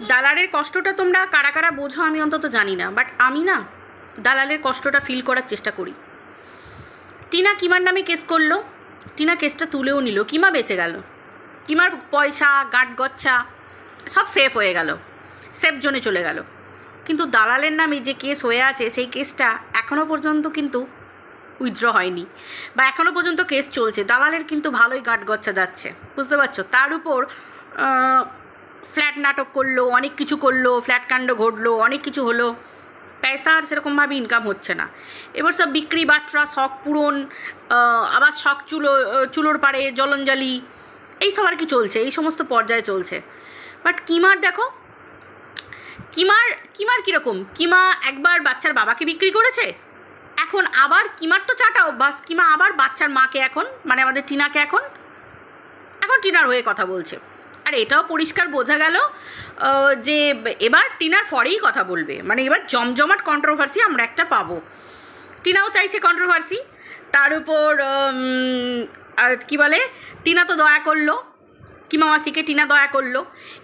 দালালের কষ্টটা তোমরা কারা কারা বোঝো আমি অন্তত জানি না, বাট আমি না দালালের কষ্টটা ফিল করার চেষ্টা করি। টিনা কিমার নামে কেস করলো, টিনা কেসটা তুলেও নিল, কিমা বেঁচে গেল, কিমার পয়সা গাঁট গচ্ছা সব সেফ হয়ে গেল, সেফ জোনে চলে গেল। কিন্তু দালালের নামে যে কেস হয়ে আছে সেই কেসটা এখনও পর্যন্ত কিন্তু উইথড্র হয়নি, বা এখনও পর্যন্ত কেস চলছে। দালালের কিন্তু ভালোই গাঁট গচ্ছা যাচ্ছে, বুঝতে পারছো? তার উপর ফ্ল্যাট নাটক করলো, অনেক কিছু করলো, ফ্ল্যাট কাণ্ড ঘটলো, অনেক কিছু হলো, পয়সা আর সেরকমভাবে ইনকাম হচ্ছে না। এবার সব বিক্রি বাট্রা, শখ পূরণ, আবার শখ চুলোর পাড়ে জলঞ্জালি, এইসব আর কি চলছে, এই সমস্ত পর্যায়ে চলছে। বাট কিমার দেখো, কিমার কীরকম, কিমা একবার বাচ্চার বাবাকে বিক্রি করেছে, এখন আবার কিমার তো চাটা অভ্যাস, কিমা আবার বাচ্চার মাকে এখন মানে আমাদের টিনাকে এখন টিনার হয়ে কথা বলছে। আর এটাও পরিষ্কার বোঝা গেল যে এবার টিনার ফরেই কথা বলবে, মানে এবার জমজমাট কন্ট্রোভার্সি আমরা একটা পাবো। টিনাও চাইছে কন্ট্রোভার্সি, তার উপর কি বলে, টিনা তো দয়া করলো, কিমা মাসিকে টিনা দয়া করলো।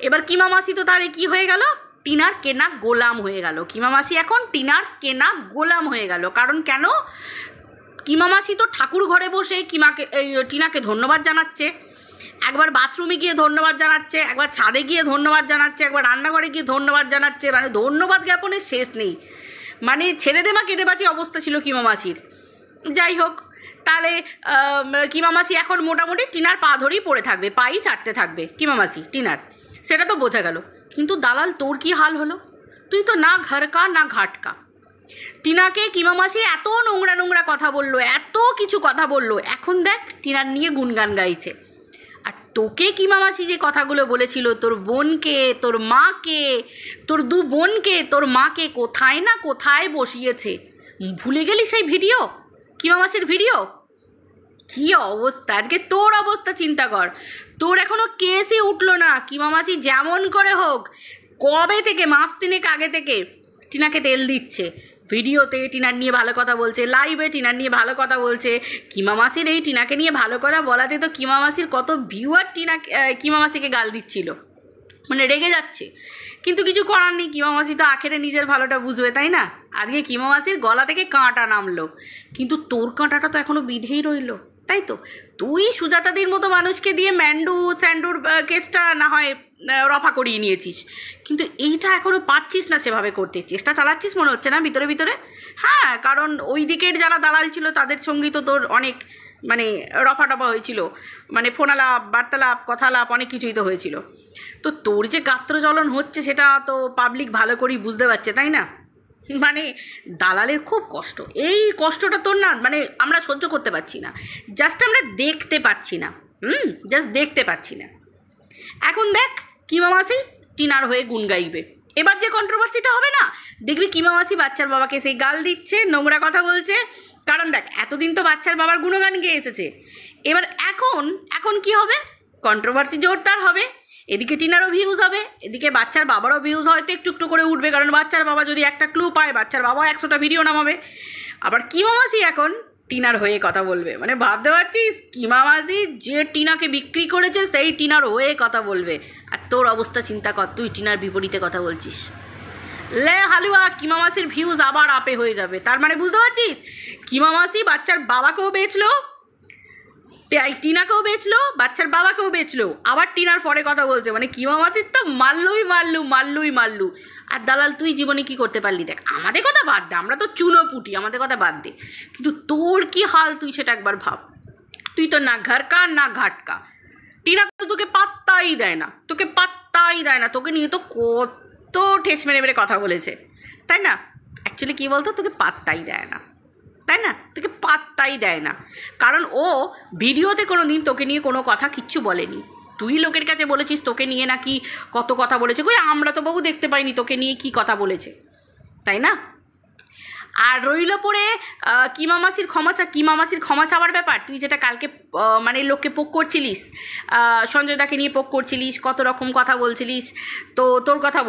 এবার কিমা মাসি তো তাহলে কি হয়ে গেল, টিনার কেনা গোলাম হয়ে গেল। কিমা মাসি এখন টিনার কেনা গোলাম হয়ে গেল। কারণ কেন, কিমা মাসি তো ঠাকুর ঘরে বসে টিনাকে ধন্যবাদ জানাচ্ছে, একবার বাথরুমে গিয়ে ধন্যবাদ জানাচ্ছে, একবার ছাদে গিয়ে ধন্যবাদ জানাচ্ছে, একবার রান্নাঘরে গিয়ে ধন্যবাদ জানাচ্ছে, মানে ধন্যবাদ জ্ঞাপনের শেষ নেই। মানে ছেড়ে দেমা কেঁদে বাঁচি অবস্থা ছিল কিমা মাসির। যাই হোক, তাহলে কিমা মাসি এখন মোটামুটি টিনার পা ধরেই পড়ে থাকবে, পাই চাটতে থাকবে কিমা মাসি টিনার, সেটা তো বোঝা গেল। কিন্তু দালাল তোর কি হাল হলো, তুই তো না ঘরকা না ঘাটকা। টিনাকে কিমা মাসি এত নোংরা কথা বললো, এত কিছু কথা বললো, এখন দেখ টিনার নিয়ে গুনগান গাইছে। আর তোকে কিমা মাসি যে কথাগুলো বলেছিল, তোর বোনকে, তোর মাকে, তোর দু বোনকে, তোর মাকে কোথায় না কোথায় বসিয়েছে, ভুলে গেলি সেই ভিডিও, কিমা মাসির ভিডিও? কী অবস্থা, আজকে তোর অবস্থা চিন্তা কর। তোর এখনও কেসই উঠলো না, কিমা মাসি যেমন করে হোক কবে থেকে, মাস তিনেক আগে থেকে টিনাকে তেল দিচ্ছে, ভিডিওতে টিনার নিয়ে ভালো কথা বলছে, লাইভে টিনার নিয়ে ভালো কথা বলছে। কিমা মাসির এই টিনাকে নিয়ে ভালো কথা বলাতে তো কিমা মাসির কত ভিউয়ার কিমা মাসিকে গাল দিচ্ছিল, মানে রেগে যাচ্ছে। কিন্তু কিছু করার নেই, কিমা মাসি তো আখেরে নিজের ভালোটা বুঝবে, তাই না? আজকে কিমা মাসির গলা থেকে কাঁটা নামলো, কিন্তু তোর কাঁটাটা তো এখনও বিধেই রইলো, তাই তো? তুই সুজাতাদির মতো মানুষকে দিয়ে স্যান্ডুর কেসটা না হয় রফা করিয়ে নিয়েছিস, কিন্তু এইটা এখনও পারছিস না সেভাবে করতে, চেষ্টা চালাচ্ছিস মনে হচ্ছে না ভিতরে ভিতরে। হ্যাঁ, কারণ ওই দিকের যারা দালাল ছিল তাদের সঙ্গেই তো তোর অনেক মানে রফা টফা হয়েছিল, মানে ফোনালাপ, বার্তালাপ, কথালাপ, অনেক কিছুই তো হয়েছিল। তো তোর যে গাত্রজ্বলন হচ্ছে সেটা তো পাবলিক ভালো করেই বুঝতে পারছে, তাই না? মানে দালালের খুব কষ্ট, এই কষ্টটা তোর না মানে আমরা সহ্য করতে পারছি না, জাস্ট আমরা দেখতে পাচ্ছি না, জাস্ট দেখতে পাচ্ছি না। এখন দেখ কিমা মাসি টিনার হয়ে গুণ গাইবে, এবার যে কন্ট্রোভার্সিটা হবে না, দেখবি কিমা মাসি বাচ্চার বাবাকে সেই গাল দিচ্ছে, নোংরা কথা বলছে। কারণ দেখ এতদিন তো বাচ্চার বাবার গুণগান গেয়ে এসেছে, এবার এখন কি হবে, কন্ট্রোভার্সি জোরদার হবে। এদিকে টিনারও ভিউজ হবে, এদিকে বাচ্চার বাবারও ভিউজ হয়তো একটু একটু করে উঠবে, কারণ বাচ্চার বাবা যদি একটা ক্লু পায়, বাচ্চার বাবা 100টা ভিডিও নামাবে। আবার কিমা মাসি এখন টিনার হয়ে কথা বলবে, মানে ভাবতে পারছিস, কিমা মাসি যে টিনাকে বিক্রি করেছে সেই টিনার হয়ে কথা বলবে। আর তোর অবস্থা চিন্তা কর, তুই টিনার বিপরীতে কথা বলছিস, লে হালুয়া, কিমা মাসির ভিউজ আবার আপে হয়ে যাবে। তার মানে বুঝতে পারছিস, কিমা মাসি বাচ্চার বাবাকেও বেচলো, টিনাকেও বেচলো, বাচ্চার বাবাকেও বেচলো, আবার টিনার ফরে কথা বলছে, মানে কিমা মাসির তো মারলুই। আর দালাল তুই জীবনে কি করতে পারলি দেখ, আমাদের কথা বাদ দে, আমরা তো চুনো পুটি, আমাদের কথা বাদ দে, কিন্তু তোর কি হাল তুই সেটা একবার ভাব। তুই তো না ঘরকা না ঘাটকা, টিনা তো তোকে পাত্তাই দেয় না, তোকে নিয়ে তো কত ঠেস মেরে কথা বলেছে, তাই না? অ্যাকচুয়ালি কী বলতো, তোকে পাত্তাই দেয় না, তাই না? তোকে পাত্তাই দেয় না, কারণ ও ভিডিওতে কোনো দিন তোকে নিয়ে কোনো কথা কিচ্ছু বলেনি। তুই লোকের কাছে বলেছিস তোকে নিয়ে নাকি কত কথা বলেছে, কই আমরা তো বাবু দেখতে পাইনি তোকে নিয়ে কি কথা বলেছে, তাই না? আর রইল পড়ে কিমা মাসির ক্ষমা চাওয়ার ব্যাপার। তুই যেটা কালকে মানে লোককে পোক করছিলিস, সঞ্জয় দাকে নিয়ে পোক করছিলিস, কত রকম কথা বলছিলিস, তো তোর কথা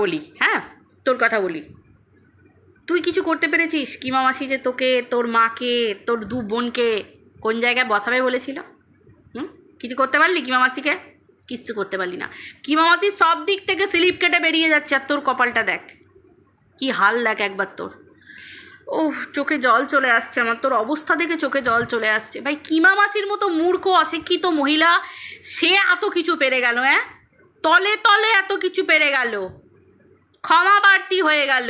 বলি, তুই কিছু করতে পেরেছিস? কিমা মাসি যে তোকে, তোর মাকে, তোর দু বোনকে কোন জায়গায় বসাবে বলেছিল, কিছু করতে পারলি কিমা মাসিকে? কিচ্ছু করতে পারলি না। কিমামাতি সব দিক থেকে স্লিপ কেটে বেরিয়ে যাচ্ছে, আর তোর কপালটা দেখ, কি হাল দেখ একবার তোর। ও চোখে জল চলে আসছে আমার, তোর অবস্থা দেখে চোখে জল চলে আসছে। ভাই কিমা মাছির মতো মূর্খ অশিক্ষিত মহিলা, সে এত কিছু পেরে গেল, হ্যাঁ, তলে তলে এত কিছু পেরে গেল, ক্ষমা বাড়তি হয়ে গেল,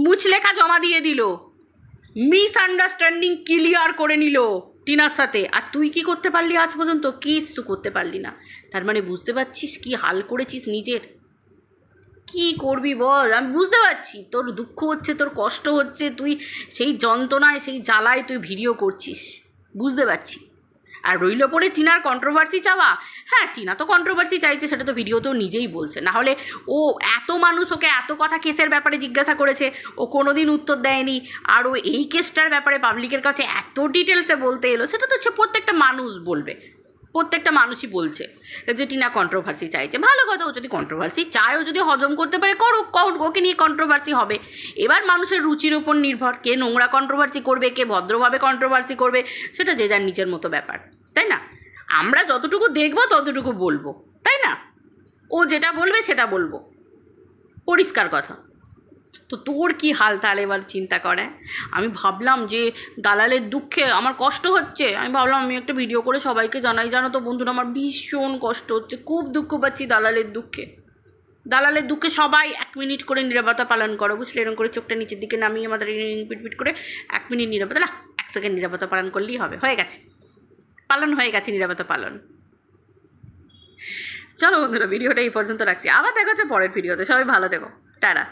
মুচলেখা জমা দিয়ে দিল, মিস আন্ডারস্ট্যান্ডিং ক্লিয়ার করে নিল টিনার সাথে। আর তুই কি করতে পারলি আজ পর্যন্ত? কিছু করতে পারলি না। তার মানে বুঝতে পারছিস কি হাল করেছিস নিজের। কি করবি বল, আমি বুঝতে পারছি তোর দুঃখ হচ্ছে, তোর কষ্ট হচ্ছে, তুই সেই যন্ত্রণায় সেই জ্বালায় তুই ভিডিও করছিস, বুঝতে পারছি। আর রইল পরে টিনার কন্ট্রোভার্সি চাওয়া। হ্যাঁ, টিনা তো কন্ট্রোভার্সি চাইছে, সেটা তো ভিডিওতেও নিজেই বলছে। না হলে ও এত মানুষ ওকে এত কথা কেসের ব্যাপারে জিজ্ঞাসা করেছে, ও কোনো দিন উত্তর দেয়নি, আর ও এই কেসটার ব্যাপারে পাবলিকের কাছে এত ডিটেলসে বলতে এলো, সেটা তো সে প্রত্যেকটা মানুষ বলবে, প্রত্যেকটা মানুষই বলছে যে টিনা কন্ট্রোভার্সি চাইছে। ভালো কথা, ও যদি কন্ট্রোভার্সি চায়, ও যদি হজম করতে পারে করুক, ওকে নিয়ে কন্ট্রোভার্সি হবে। এবার মানুষের রুচির উপর নির্ভর, কে নোংরা কন্ট্রোভার্সি করবে, কে ভদ্রভাবে কন্ট্রোভার্সি করবে, সেটা যে যার নিজের মতো ব্যাপার, তাই না? আমরা যতটুকু দেখবো ততটুকু বলবো, তাই না? ও যেটা বলবে সেটা বলবো, পরিষ্কার কথা। তো তোর কি হাল তাহলে এবার চিন্তা করে। আমি ভাবলাম যে দালালের দুঃখে আমার কষ্ট হচ্ছে, আমি ভাবলাম আমি একটা ভিডিও করে সবাইকে জানাই। জানো তো বন্ধুরা, আমার ভীষণ কষ্ট হচ্ছে, খুব দুঃখ পাচ্ছি দালালের দুঃখে। দালালের দুঃখে সবাই 1 মিনিট করে নীরবতা পালন করো, বুঝলে? এরকম করে চোখটা নিচের দিকে নামিয়ে আমাদের পিটপিট করে 1 মিনিট নীরবতা, না 1 সেকেন্ড নীরবতা পালন করলেই হবে, হয়ে গেছে, পালন হয়ে গেছে নীরবতা পালন। চলো বন্ধুরা, ভিডিওটা এই পর্যন্ত রাখছি, আবার দেখা হচ্ছে পরের ভিডিওতে। সবাই ভালো থেকো, টাটা।